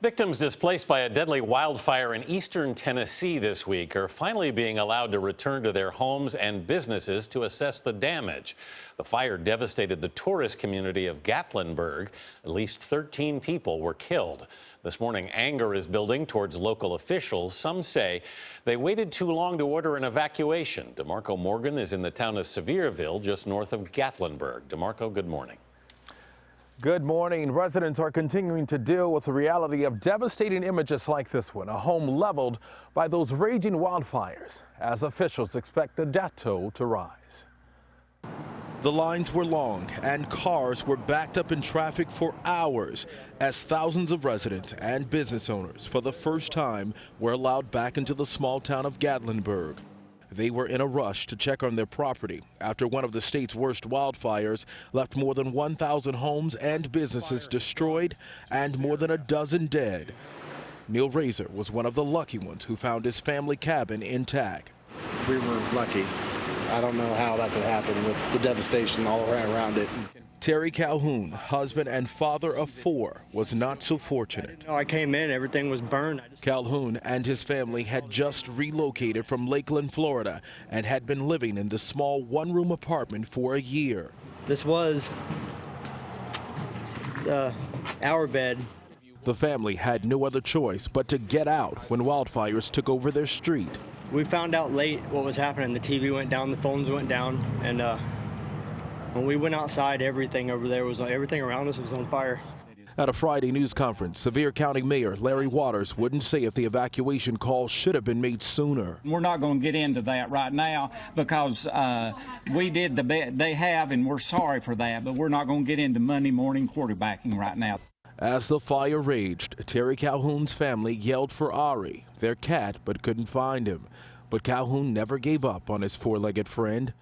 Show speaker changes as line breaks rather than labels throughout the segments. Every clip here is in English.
Victims displaced by a deadly wildfire in eastern Tennessee this week are finally being allowed to return to their homes and businesses to assess the damage. The fire devastated the tourist community of Gatlinburg. At least 13 people were killed. This morning, anger is building towards local officials. Some say they waited too long to order an evacuation. DeMarco Morgan is in the town of Sevierville, just north of Gatlinburg. DeMarco, good morning.
Good morning. Residents are continuing to deal with the reality of devastating images like this one, a home leveled by those raging wildfires, as officials expect the death toll to rise.
The lines were long and cars were backed up in traffic for hours as thousands of residents and business owners for the first time were allowed back into the small town of Gatlinburg. They were in a rush to check on their property after one of the state's worst wildfires left more than 1,000 homes and businesses destroyed and more than a dozen dead. Neil Razor was one of the lucky ones who found his family cabin intact.
We were lucky. I don't know how that could happen with the devastation all around it.
Terry Calhoun, husband and father of 4, was not so fortunate.
I came in, everything was burned.
Calhoun and his family had just relocated from Lakeland, Florida, and had been living in the small one-room apartment for a year.
This was our bed.
The family had no other choice but to get out when wildfires took over their street.
We found out late what was happening. The TV went down, the phones went down, and when we went outside, everything around us was on fire.
At a Friday news conference, Sevier County Mayor Larry Waters wouldn't say if the evacuation call should have been made sooner.
We're not going to get into that right now because we did the best they have, and we're sorry for that, but we're not going to get into Monday morning quarterbacking right now.
As the fire raged, Terry Calhoun's family yelled for Ari, their cat, but couldn't find him. But Calhoun never gave up on his four-legged friend.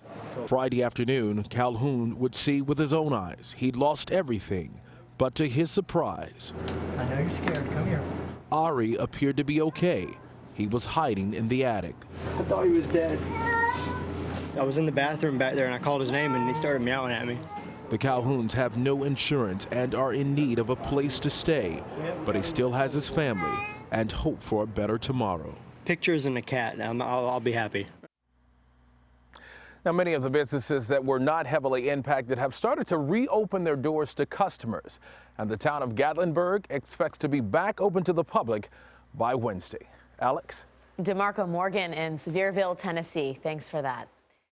Friday afternoon, Calhoun would see with his own eyes he'd lost everything. But to his surprise,
I know you're scared. Come here.
Ari appeared to be okay. He was hiding in the attic.
I thought he was dead. I was in the bathroom back there, and I called his name, and he started meowing at me.
The Calhouns have no insurance and are in need of a place to stay, but he still has his family and hope for a better tomorrow.
Pictures and a cat. I'll be happy.
Now, many of the businesses that were not heavily impacted have started to reopen their doors to customers, and the town of Gatlinburg expects to be back open to the public by Wednesday. Alex?
DeMarco Morgan in Sevierville, Tennessee. Thanks for that.